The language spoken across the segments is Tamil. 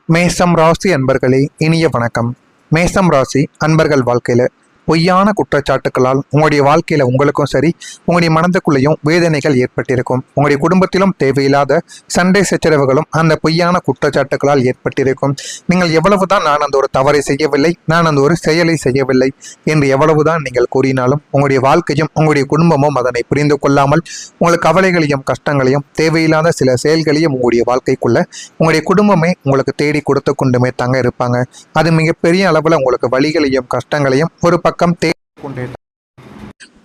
மேசம் ராசி அன்பர்களே, இனிய வணக்கம். மேசம் ராசி அன்பர்கள் வாழ்க்கையில பொய்யான குற்றச்சாட்டுகளால் உங்களுடைய வாழ்க்கையில உங்களுக்கும் சரி, உங்களுடைய மனதுக்குள்ளேயும் வேதனைகள் ஏற்பட்டிருக்கும். உங்களுடைய குடும்பத்திலும் தேவையில்லாத சண்டை சச்சரவுகளும் அந்த பொய்யான குற்றச்சாட்டுகளால் ஏற்பட்டிருக்கும். நீங்கள் எவ்வளவுதான் நான் அந்த ஒரு தவறை செய்யவில்லை, நான் அந்த ஒரு செயலை செய்யவில்லை என்று எவ்வளவுதான் நீங்கள் கூறினாலும் உங்களுடைய வாழ்க்கையும் உங்களுடைய குடும்பமும் அதனை புரிந்து கொள்ளாமல் உங்களுக்கு கவலைகளையும் கஷ்டங்களையும் தேவையில்லாத சில செயல்களையும் உங்களுடைய வாழ்க்கைக்குள்ள உங்களுடைய குடும்பமே உங்களுக்கு தேடி கொடுத்து கொண்டுமே தாங்க இருப்பாங்க. அது மிகப்பெரிய அளவில் உங்களுக்கு வழிகளையும் கஷ்டங்களையும் ஒரு பக்கம் கொண்டே.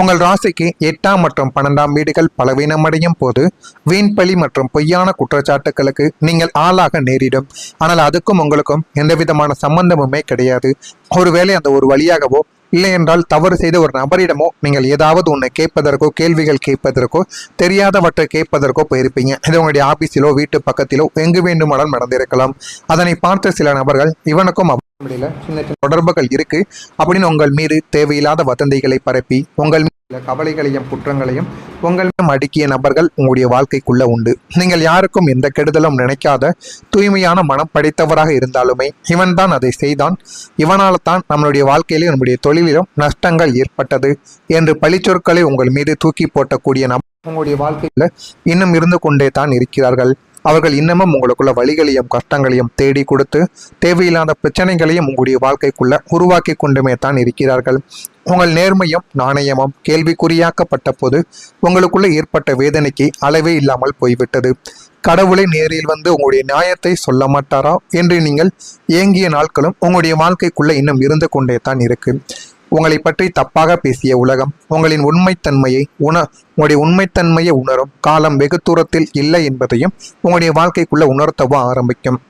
உங்கள் ராசிக்கு 8ஆம் மற்றும் 12ஆம் வீடுகள் பலவீனமடையும் போது வீண்பழி மற்றும் பொய்யான குற்றச்சாட்டுகளுக்கு நீங்கள் ஆளாக நேரிடும். ஆனால் அதுக்கும் உங்களுக்கும் எந்த விதமான சம்பந்தமுமே கிடையாது. ஒருவேளை அந்த ஒரு வழியாகவோ இல்லை என்றால் தவறு செய்த ஒரு நபரிடமோ நீங்கள் ஏதாவது ஒன்று கேட்பதற்கோ கேள்விகள் கேட்பதற்கோ தெரியாதவற்றை கேட்பதற்கோ போயிருப்பீங்க. இது உங்களுடைய ஆபீஸிலோ வீட்டு பக்கத்திலோ எங்கு வேண்டுமானாலும் நடந்திருக்கலாம். அதனை பார்த்த சில நபர்கள் இவனுக்கும் சின்ன சின்ன தொடர்புகள் இருக்கு அப்படின்னு உங்கள் மீது தேவையில்லாத வதந்திகளை பரப்பி உங்கள் மீது கவலைகளையும் குற்றங்களையும் உங்கள் மீது அடுக்கிய நபர்கள் உங்களுடைய வாழ்க்கைக்குள்ள உண்டு. நீங்கள் யாருக்கும் எந்த கெடுதலும் நினைக்காத தூய்மையான மனம் படைத்தவராக இருந்தாலுமே இவன் தான் அதை செய்தான், இவனால தான் நம்மளுடைய வாழ்க்கையிலும் நம்முடைய தொழிலிலும் நஷ்டங்கள் ஏற்பட்டது என்று பழிச்சொற்களை உங்கள் மீது தூக்கி போட்டக்கூடிய நபர் உங்களுடைய வாழ்க்கையில இன்னும் இருந்து கொண்டே தான் இருக்கிறார்கள். அவர்கள் இன்னமும் உங்களுக்குள்ள வழிகளையும் கஷ்டங்களையும் தேடி கொடுத்து தேவையில்லாத பிரச்சனைகளையும் உங்களுடைய வாழ்க்கைக்குள்ள உருவாக்கி கொண்டுமே தான் இருக்கிறார்கள். உங்கள் நேர்மையும் நாணயமும் கேள்விக்குறியாக்கப்பட்ட போது உங்களுக்குள்ள ஏற்பட்ட வேதனைக்கு அளவே இல்லாமல் போய்விட்டது. கடவுளை நேரில் வந்து உங்களுடைய நியாயத்தை சொல்ல மாட்டாரா என்று நீங்கள் ஏங்கிய நாட்களும் உங்களுடைய வாழ்க்கைக்குள்ள இன்னும் இருந்து கொண்டே தான் இருக்கு. உங்களை பற்றி தப்பாக பேசிய உலகம் உங்களின் உங்களுடைய உண்மைத்தன்மையை உணரும் காலம் வெகு தூரத்தில் இல்லை என்பதையும் உங்களுடைய வாழ்க்கைக்குள்ள உணர்த்தவும் ஆரம்பிக்கும்.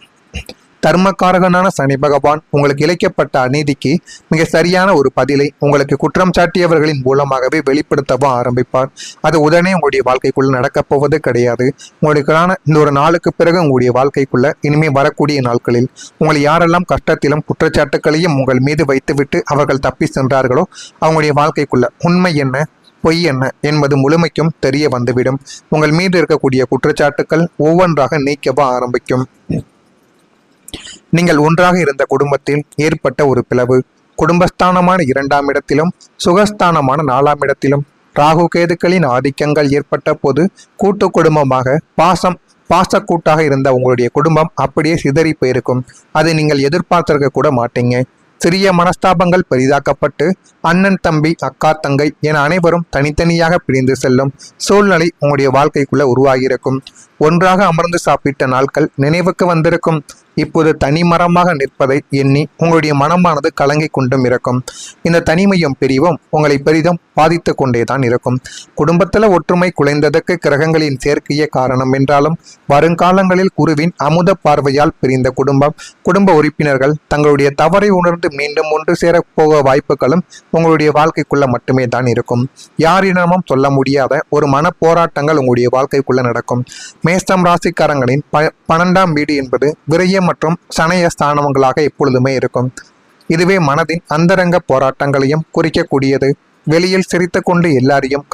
தர்மக்காரகனான சனி பகவான் உங்களுக்கு இழைக்கப்பட்ட அநீதிக்கு மிக சரியான ஒரு பதிலை உங்களுக்கு குற்றம் சாட்டியவர்களின் மூலமாகவே வெளிப்படுத்தவும் ஆரம்பிப்பார். அது உடனே உங்களுடைய வாழ்க்கைக்குள்ள நடக்கப் போவது கிடையாது. உங்களுக்கான இந்த ஒரு நாளுக்கு பிறகு உங்களுடைய வாழ்க்கைக்குள்ள இனிமே வரக்கூடிய நாட்களில் உங்களை யாரெல்லாம் கஷ்டத்திலும் குற்றச்சாட்டுகளையும் உங்கள் மீது வைத்துவிட்டு அவர்கள் தப்பி சென்றார்களோ அவங்களுடைய வாழ்க்கைக்குள்ள உண்மை என்ன பொய் என்ன என்பது முழுமைக்கும் தெரிய வந்துவிடும். உங்கள் மீது இருக்கக்கூடிய குற்றச்சாட்டுக்கள் ஒவ்வொன்றாக நீக்கவா ஆரம்பிக்கும். நீங்கள் ஒன்றாக இருந்த குடும்பத்தில் ஏற்பட்ட ஒரு பிளவு, குடும்பஸ்தானமான 2ஆம் இடத்திலும் சுகஸ்தானமான 4ஆம் இடத்திலும் ராகு கேதுக்களின் ஆதிக்கங்கள் ஏற்பட்ட போது கூட்டு குடும்பமாக பாசக்கூட்டாக இருந்த உங்களுடைய குடும்பம் அப்படியே சிதறி போயிருக்கும். அதை நீங்கள் எதிர்பார்த்திருக்க கூட மாட்டீங்க. சிறிய மனஸ்தாபங்கள் பெரிதாக்கப்பட்டு அண்ணன் தம்பி அக்கா தங்கை என அனைவரும் தனித்தனியாக பிரிந்து செல்லும் சூழ்நிலை உங்களுடைய வாழ்க்கைக்குள்ள உருவாகியிருக்கும். ஒன்றாக அமர்ந்து சாப்பிட்ட நாட்கள் நினைவுக்கு வந்திருக்கும். இப்போது தனிமரமாக நிற்பதை எண்ணி உங்களுடைய மனமானது கலங்கி கொண்டும் இருக்கும். இந்த தனிமையும் பிரிவும் உங்களை பெரிதும் பாதித்து கொண்டே தான் இருக்கும். குடும்பத்தில் ஒற்றுமை குலைந்ததற்கு கிரகங்களின் சேர்க்கையே காரணம் என்றாலும் வருங்காலங்களில் குருவின் அமுத பார்வையால் பிரிந்த குடும்ப உறுப்பினர்கள் தங்களுடைய தவறை உணர்ந்து மீண்டும் ஒன்று சேரப்போக வாய்ப்புகளும் உங்களுடைய வாழ்க்கைக்குள்ள மட்டுமே தான் இருக்கும். யாரிடமும் சொல்ல முடியாத ஒரு மன போராட்டங்கள் உங்களுடைய வாழ்க்கைக்குள்ள நடக்கும். மேஷம் ராசிக்காரங்களின் 12ஆம் வீடு என்பது விரய மற்றும் சனய ஸ்தானங்களாக எப்பொழுதுமே இருக்கும். இதுவே மனதின் அந்தரங்க போராட்டங்களையும் குறிக்கக்கூடியது. வெளியில் சிரித்து கொண்டு எல்லாரையும்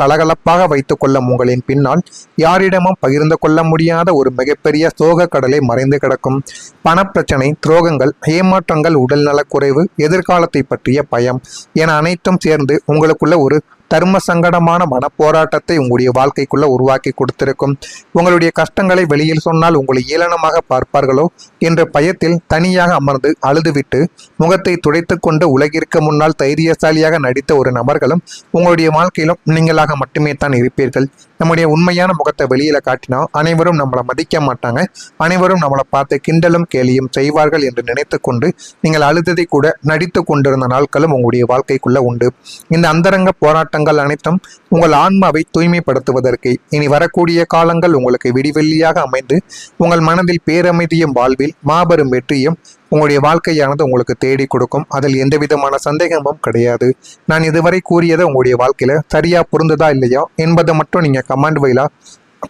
கலகலப்பாக வைத்துக் கொள்ளும் உங்களின் பின்னால் யாரிடமும் பகிர்ந்து கொள்ள முடியாத ஒரு மிகப்பெரிய சோக கடலை மறைந்து கிடக்கும். பணப்பிரச்சனை, துரோகங்கள், ஏமாற்றங்கள், உடல்நலக்குறைவு, எதிர்காலத்தை பற்றிய பயம் என அனைத்தும் சேர்ந்து உங்களுக்குள்ள ஒரு தர்ம சங்கடமான மனப்போராட்டத்தை உங்களுடைய வாழ்க்கைக்குள்ள உருவாக்கி கொடுத்திருக்கும். உங்களுடைய கஷ்டங்களை வெளியில் சொன்னால் உங்களை ஏளனமாக பார்ப்பார்களோ என்ற பயத்தில் தனியாக அமர்ந்து அழுதுவிட்டு முகத்தை துடைத்து கொண்டு உலகிற்கு முன்னால் தைரியசாலியாக நடித்த ஒரு நபர்களும் உங்களுடைய வாழ்க்கையிலும் நீங்களாக மட்டுமே தான் இருப்பீர்கள். நம்முடைய உண்மையான முகத்தை வெளியில காட்டினா அனைவரும் நம்மளை மதிக்க மாட்டாங்க, அனைவரும் நம்மளை பார்த்து கிண்டலும் கேலியும் செய்வார்கள் என்று நினைத்து கொண்டு நீங்கள் அழுததை கூட நடித்து கொண்டிருந்த நாட்களும் உங்களுடைய வாழ்க்கைக்குள்ள உண்டு. இந்த அந்தரங்க போராட்டங்கள் அனைத்தும் உங்கள் ஆன்மாவை தூய்மைப்படுத்துவதற்கு இனி வரக்கூடிய காலங்கள் உங்களுக்கு விடிவெள்ளியாக அமைந்து உங்கள் மனதில் பேரமைதியும் வாழ்வில் மாபெரும் வெற்றியும் உங்களுடைய வாழ்க்கையானது உங்களுக்கு தேடி கொடுக்கும். அதில் எந்த விதமான சந்தேகமும் கிடையாது. நான் இதுவரை கூறியதை உங்களுடைய வாழ்க்கையில சரியா பொருந்ததா இல்லையா என்பதை மட்டும் நீங்க கமெண்ட் வழியா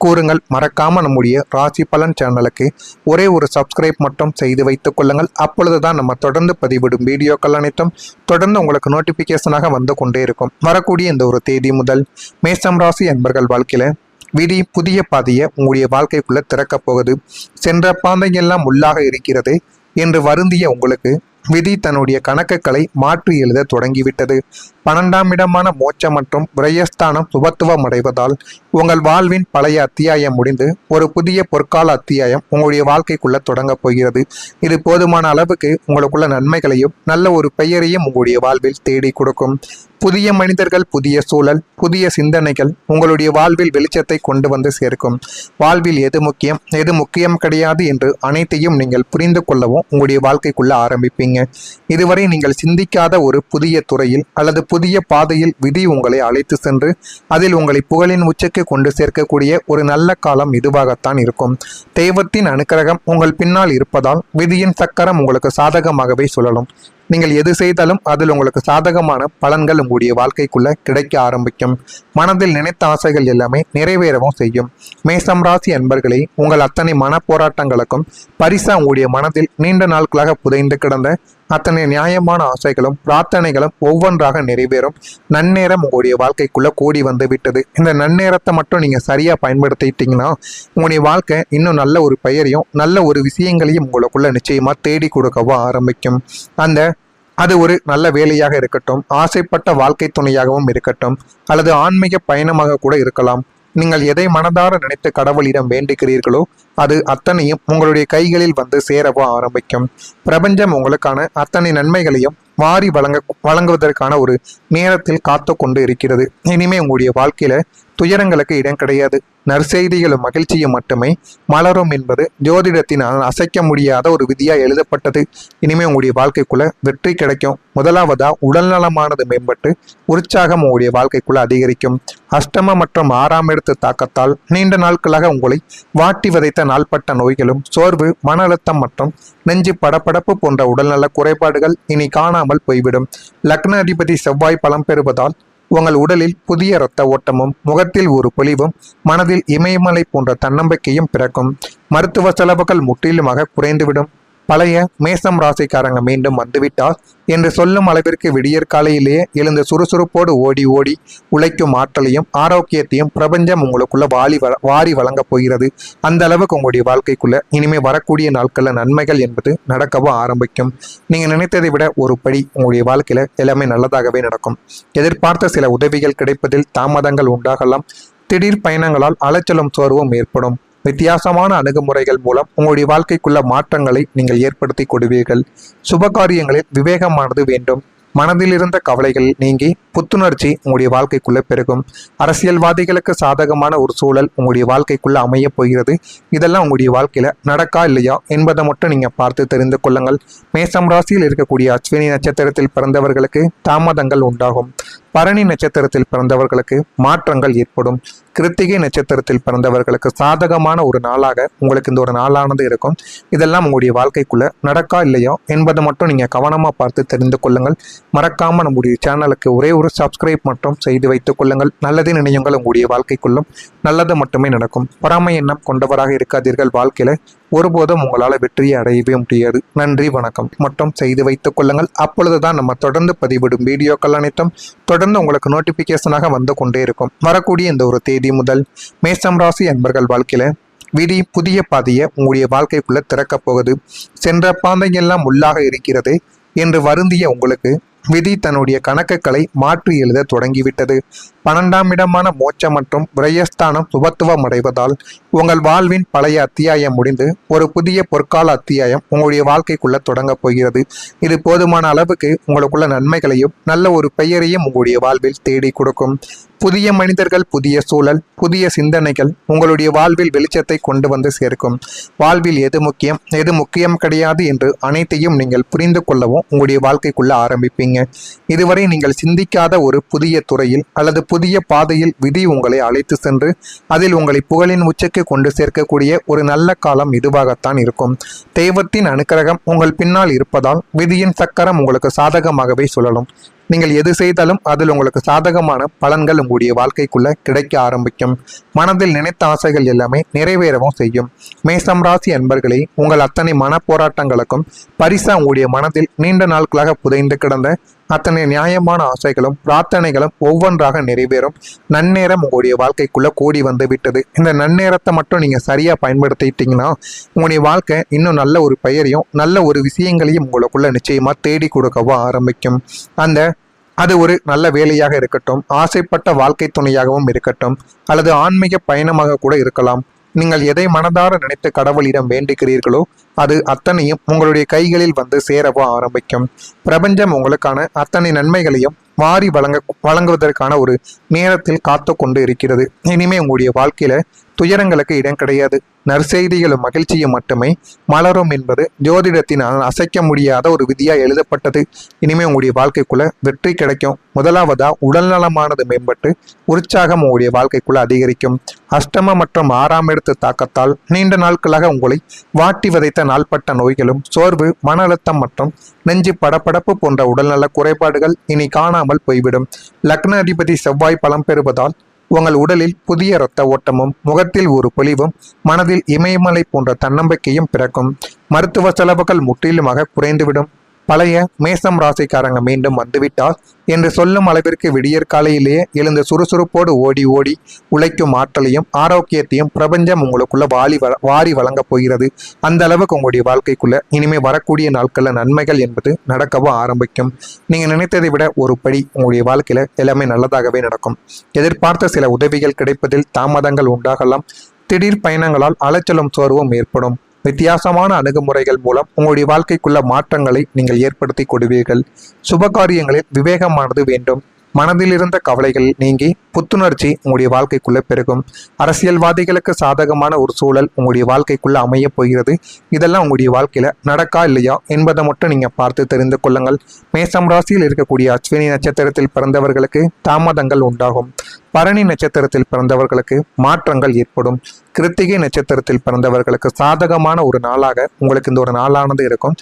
கூறுங்கள். மறக்காம நம்முடைய ராசி பலன் சேனலுக்கு ஒரே ஒரு சப்ஸ்கிரைப் மட்டும் செய்து வைத்துக் கொள்ளுங்கள். அப்பொழுதுதான் நம்ம தொடர்ந்து பதிவிடும் வீடியோக்கள் அனைத்தும் தொடர்ந்து உங்களுக்கு நோட்டிபிகேஷனாக வந்து கொண்டே இருக்கும். வரக்கூடிய இந்த ஒரு தேதி முதல் மேஷம் ராசி என்பர்கள் வாழ்க்கையில விதி புதிய பாதையை உங்களுடைய வாழ்க்கைக்குள்ள திறக்கப் போகுது. சென்ற பாதையெல்லாம் முள்ளாக இருக்கிறது என்று வருந்திய உங்களுக்கு விதி தன்னுடைய கணக்குகளை மாற்றி எழுத தொடங்கிவிட்டது. 12ஆம் இடமான மோட்சம் மற்றும் விரயஸ்தானம் சுபத்துவம் அடைவதால் உங்கள் வாழ்வின் பழைய அத்தியாயம் முடிந்து ஒரு புதிய பொற்கால அத்தியாயம் உங்களுடைய வாழ்க்கைக்குள்ள தொடங்கப் போகிறது. இது போதுமான அளவுக்கு உங்களுக்குள்ள நன்மைகளையும் நல்ல ஒரு பெயரையும் உங்களுடைய வாழ்வில் தேடி கொடுக்கும். புதிய மனிதர்கள், புதிய சூழல், புதிய சிந்தனைகள் உங்களுடைய வாழ்வில் வெளிச்சத்தை கொண்டு வந்து சேர்க்கும். வாழ்வில் எது முக்கியம், எது முக்கியம் கிடையாது என்று அனைத்தையும் நீங்கள் புரிந்து கொள்ளவும் உங்களுடைய வாழ்க்கைக்குள்ள ஆரம்பிப்பீங்க. இதுவரை நீங்கள் சிந்திக்காத ஒரு புதிய துறையில் அல்லது புதிய பாதையில் விதி உங்களை அழைத்து சென்று அதில் உங்களை புகழின் உச்சக்கு கொண்டு சேர்க்கக்கூடிய ஒரு நல்ல காலம் இதுவாகத்தான் இருக்கும். தெய்வத்தின் அனுக்கிரகம் உங்கள் பின்னால் இருப்பதால் விதியின் சக்கரம் உங்களுக்கு சாதகமாகவே சொல்லலாம். நீங்கள் எது செய்தாலும் அதில் உங்களுக்கு சாதகமான பலன்கள் உங்களுடைய வாழ்க்கைக்குள்ள கிடைக்க ஆரம்பிக்கும். மனதில் நினைத்த ஆசைகள் எல்லாமே நிறைவேறவும் செய்யும். மேசம் ராசி அன்பர்களே, உங்கள் அத்தனை மன போராட்டங்களுக்கும் பரிசா உங்களுடைய மனதில் நீண்ட நாட்களாக புதைந்து கிடந்த அத்தனை நியாயமான ஆசைகளும் பிரார்த்தனைகளும் ஒவ்வொன்றாக நிறைவேறும் நன்னேரம் உங்களுடைய வாழ்க்கைக்குள்ள கூடி வந்து விட்டது. இந்த நன்னேரத்தை மட்டும் நீங்க சரியா பயன்படுத்திட்டீங்கன்னா உங்களுடைய வாழ்க்கை இன்னும் நல்ல ஒரு பெயரையும் நல்ல ஒரு விஷயங்களையும் உங்களுக்குள்ள நிச்சயமா தேடி கொடுக்கவும் ஆரம்பிக்கும். அது ஒரு நல்ல வேலையாக இருக்கட்டும், ஆசைப்பட்ட வாழ்க்கை துணையாகவும் இருக்கட்டும், அல்லது ஆன்மீக பயணமாக கூட இருக்கலாம். நீங்கள் எதை மனதார நினைத்து கடவுளிடம் வேண்டுகிறீர்களோ அது அத்தனையும் உங்களுடைய கைகளில் வந்து சேரவோ ஆரம்பிக்கும். பிரபஞ்சம் உங்களுக்கான அத்தனை நன்மைகளையும் வாரி வழங்குவதற்கான ஒரு நேரத்தில் காத்து கொண்டு இருக்கிறது. இனிமே உங்களுடைய வாழ்க்கையில துயரங்களுக்கு இடம் கிடையாது. நற்செய்திகளும் மகிழ்ச்சியும் மட்டுமே மலரும் என்பது ஜோதிடத்தினால் அசைக்க முடியாத ஒரு விதியா எழுதப்பட்டது. இனிமே உங்களுடைய வாழ்க்கைக்குள்ள வெற்றி கிடைக்கும். முதலாவதா உடல்நலமானது மேம்பட்டு உற்சாகம் உங்களுடைய வாழ்க்கைக்குள்ள அதிகரிக்கும். அஷ்டம மற்றும் 6ஆம் இடத்து தாக்கத்தால் நீண்ட நாட்களாக உங்களை வாட்டி வதைத்த நாள்பட்ட நோய்களும் சோர்வு, மன அழுத்தம் மற்றும் நெஞ்சு படபடப்பு போன்ற உடல்நல குறைபாடுகள் இனி காணாமல் போய்விடும். லக்ன அதிபதி செவ்வாய் பலம் பெறுவதால் உங்கள் உடலில் புதிய இரத்த ஓட்டமும் முகத்தில் ஒரு பொலிவும் மனதில் இமயமலை போன்ற தன்னம்பிக்கையும் பிறக்கும். மருத்துவ செலவுகள் முற்றிலுமாக குறைந்துவிடும். பழைய மேசம் ராசிக்காரங்க மீண்டும் வந்துவிட்டார் என்று சொல்லும் அளவிற்கு விடியற் காலையிலேயே எழுந்த சுறுசுறுப்போடு ஓடி ஓடி உழைக்கும் ஆற்றலையும் ஆரோக்கியத்தையும் பிரபஞ்சம் உங்களுக்குள்ள வாரி வழங்கப் போகிறது. அந்த அளவுக்கு உங்களுடைய வாழ்க்கைக்குள்ள இனிமே வரக்கூடிய நாட்களில் நன்மைகள் என்பது நடக்கவும் ஆரம்பிக்கும். நீங்க நினைத்ததை விட ஒரு படி உங்களுடைய வாழ்க்கையில எல்லாமே நல்லதாகவே நடக்கும். எதிர்பார்த்த சில உதவிகள் கிடைப்பதில் தாமதங்கள் உண்டாகலாம். திடீர் பயணங்களால் அலைச்சலும் சோர்வும் ஏற்படும். வித்தியாசமான அணுகுமுறைகள் மூலம் உங்களுடைய வாழ்க்கைக்குள்ள மாற்றங்களை நீங்கள் ஏற்படுத்தி கொடுவீர்கள். சுபகாரியங்களில் விவேகமானது வேண்டும். மனதில் இருந்த கவலைகள் நீங்கி புத்துணர்ச்சி உங்களுடைய வாழ்க்கைக்குள்ள பெருகும். அரசியல்வாதிகளுக்கு சாதகமான ஒரு சூழல் உங்களுடைய வாழ்க்கைக்குள்ள அமைய போகிறது. இதெல்லாம் உங்களுடைய வாழ்க்கையில நடக்கா இல்லையா என்பதை மட்டும் நீங்க பார்த்து தெரிந்து கொள்ளுங்கள். மேசம் ராசியில் இருக்கக்கூடிய அஸ்வினி நட்சத்திரத்தில் பிறந்தவர்களுக்கு தாமதங்கள் உண்டாகும். பரணி நட்சத்திரத்தில் பிறந்தவர்களுக்கு மாற்றங்கள் ஏற்படும். கிருத்திகை நட்சத்திரத்தில் பிறந்தவர்களுக்கு சாதகமான ஒரு நாளாக உங்களுக்கு இந்த ஒரு நாளானது இருக்கும். இதெல்லாம் உங்களுடைய வாழ்க்கைக்குள்ள நடக்கா இல்லையா என்பதை மட்டும் நீங்க கவனமா பார்த்து தெரிந்து கொள்ளுங்கள். மறக்காம நம்முடைய சேனலுக்கு ஒரே ஒரு சப்ஸ்கிரைப் மட்டும் செய்து வைத்துக் கொள்ளுங்கள். நல்லது நினையுங்கள். உங்களுடைய வாழ்க்கைக்குள்ளும் நல்லது மட்டுமே நடக்கும். பொறாமை எண்ணம் கொண்டவராக இருக்காதீர்கள். வாழ்க்கையில ஒருபோதும் உங்களால் வெற்றியை அடையவே முடியாது. நன்றி, வணக்கம் மட்டும் செய்து வைத்துக் கொள்ளுங்கள். அப்பொழுதுதான் நம்ம தொடர்ந்து பதிவிடும் வீடியோக்கள் அனைத்தும் தொடர்ந்து உங்களுக்கு நோட்டிபிகேஷனாக வந்து கொண்டே இருக்கும். வரக்கூடிய இந்த ஒரு தேதி முதல் மேசம் ராசி அன்பர்கள் வாழ்க்கையில விதி புதிய பாதையை உங்களுடைய வாழ்க்கைக்குள்ள திறக்கப் போகுது. சென்ற பாதையெல்லாம் முள்ளாக இருக்கிறது என்று வருந்திய உங்களுக்கு விதி தன்னுடைய கணக்குகளை மாற்றி எழுத தொடங்கிவிட்டது. 12ஆம் இடமான மோட்சம் மற்றும் விரயஸ்தானம் சுபத்துவம் அடைவதால் உங்கள் வாழ்வின் பழைய அத்தியாயம் முடிந்து ஒரு புதிய பொற்கால அத்தியாயம் உங்களுடைய வாழ்க்கைக்குள்ள தொடங்கப் போகிறது. இது போதுமான அளவுக்கு உங்களுக்குள்ள நன்மைகளையும் நல்ல ஒரு பெயரையும் உங்களுடைய வாழ்வில் தேடி கொடுக்கும். புதிய மனிதர்கள், புதிய சூழல், புதிய சிந்தனைகள் உங்களுடைய வாழ்வில் வெளிச்சத்தை கொண்டு வந்து சேர்க்கும். வாழ்வில் எது முக்கியம், எது முக்கியம் கிடையாது என்று அனைத்தையும் நீங்கள் புரிந்து கொள்ளவும் உங்களுடைய வாழ்க்கைக்குள்ள ஆரம்பிப்பீங்க. இதுவரை நீங்கள் சிந்திக்காத ஒரு புதிய துறையில் அல்லது புதிய பாதையில் விதி உங்களை அழைத்து சென்று அதில் உங்களை புகழின் உச்சக்கு கொண்டு சேர்க்கக்கூடிய ஒரு நல்ல காலம் இதுவாகத்தான் இருக்கும். தெய்வத்தின் அனுக்கிரகம் உங்கள் பின்னால் இருப்பதால் விதியின் சக்கரம் உங்களுக்கு சாதகமாகவே சொல்லலாம். நீங்கள் எது செய்தாலும் அதில் உங்களுக்கு சாதகமான பலன்கள் உங்களுடைய வாழ்க்கைக்குள்ள கிடைக்க ஆரம்பிக்கும். மனதில் நினைத்த ஆசைகள் எல்லாமே நிறைவேறவும் செய்யும். மேசம் ராசி அன்பர்களே, உங்கள் அத்தனை மன போராட்டங்களுக்கும் பரிசா உங்களுடைய மனதில் நீண்ட நாட்களாக புதைந்து கிடந்த அத்தனை நியாயமான ஆசைகளும் பிரார்த்தனைகளும் ஒவ்வொன்றாக நிறைவேறும் நன்னேரம் உங்களுடைய வாழ்க்கைக்குள்ள கூடி வந்து விட்டது. இந்த நன்னேரத்தை மட்டும் நீங்க சரியா பயன்படுத்திட்டீங்கன்னா உங்களுடைய வாழ்க்கை இன்னும் நல்ல ஒரு பெயரையும் நல்ல ஒரு விஷயங்களையும் உங்களுக்குள்ள நிச்சயமா தேடி கொடுக்கவோ ஆரம்பிக்கும். அது ஒரு நல்ல வேலையாக இருக்கட்டும், ஆசைப்பட்ட வாழ்க்கை துணையாகவும் இருக்கட்டும், அல்லது ஆன்மீக பயணமாக கூட இருக்கலாம். நீங்கள் எதை மனதார நினைத்து கடவுளிடம் வேண்டுகிறீர்களோ அது அத்தனையும் உங்களுடைய கைகளில் வந்து சேரவோ ஆரம்பிக்கும். பிரபஞ்சம் உங்களுக்கான அத்தனை நன்மைகளையும் வாரி வழங்குவதற்கான ஒரு நேரத்தில் காத்து கொண்டு இருக்கிறது. இனிமே உங்களுடைய வாழ்க்கையில துயரங்களுக்கு இடம் கிடையாது. நற்செய்திகளும் மகிழ்ச்சியும் மட்டுமே மலரும் என்பது ஜோதிடத்தினால் அசைக்க முடியாத ஒரு விதியா எழுதப்பட்டது. இனிமே உங்களுடைய வாழ்க்கைக்குள்ள வெற்றி கிடைக்கும். முதலாவதா உடல்நலமானது மேம்பட்டு உற்சாகம் உங்களுடைய வாழ்க்கைக்குள்ள அதிகரிக்கும். அஷ்டம மற்றும் 6ஆம் இடத்து தாக்கத்தால் நீண்ட நாட்களாக உங்களை வாட்டி வதைத்த நாள்பட்ட நோய்களும் சோர்வு, மன அழுத்தம் மற்றும் நெஞ்சு படபடப்பு போன்ற உடல்நல குறைபாடுகள் இனி காணாமல் போய்விடும். லக்ன அதிபதி செவ்வாய் பலம் பெறுவதால் உங்கள் உடலில் புதிய இரத்த ஓட்டமும் முகத்தில் ஒரு பொலிவும் மனதில் இமயமலை போன்ற தன்னம்பிக்கையும் பிறக்கும். மருத்துவ செலவுகள் முற்றிலுமாக குறைந்துவிடும். பழைய மேசம் ராசிக்காரங்க மீண்டும் வந்துவிட்டால் என்று சொல்லும் அளவிற்கு விடியற் காலையிலேயே எழுந்த சுறுசுறுப்போடு ஓடி ஓடி உழைக்கும் ஆற்றலையும் ஆரோக்கியத்தையும் பிரபஞ்சம் உங்களுக்குள்ள வாரி வழங்கப் போகிறது. அந்த அளவுக்கு உங்களுடைய வாழ்க்கைக்குள்ள இனிமே வரக்கூடிய நாட்களில் நன்மைகள் என்பது நடக்கவும் ஆரம்பிக்கும். நீங்க நினைத்ததை விட ஒரு படி உங்களுடைய வாழ்க்கையில எல்லாமே நல்லதாகவே நடக்கும். எதிர்பார்த்த சில உதவிகள் கிடைப்பதில் தாமதங்கள் உண்டாகலாம். திடீர் பயணங்களால் அலைச்சலும் சோர்வும் ஏற்படும். வித்தியாசமான அணுகுமுறைகள் மூலம் உங்களுடைய வாழ்க்கைக்குள்ள மாற்றங்களை நீங்கள் ஏற்படுத்தி கொடுவீர்கள். சுபகாரியங்களில் விவேகமானது வேண்டும். மனதில் இருந்த கவலைகள் நீங்கி புத்துணர்ச்சி உங்களுடைய வாழ்க்கைக்குள்ள பெருகும். அரசியல்வாதிகளுக்கு சாதகமான ஒரு சூழல் உங்களுடைய வாழ்க்கைக்குள்ள அமைய போகிறது. இதெல்லாம் உங்களுடைய வாழ்க்கையில நடக்கா இல்லையா என்பதை மட்டும் நீங்க பார்த்து தெரிந்து கொள்ளுங்கள். மேசம் ராசியில் இருக்கக்கூடிய அஸ்வினி நட்சத்திரத்தில் பிறந்தவர்களுக்கு தாமதங்கள் உண்டாகும். பரணி நட்சத்திரத்தில் பிறந்தவர்களுக்கு மாற்றங்கள் ஏற்படும். கிருத்திகை நட்சத்திரத்தில் பிறந்தவர்களுக்கு சாதகமான ஒரு நாளாக உங்களுக்கு இந்த ஒரு நாளானது இருக்கும்.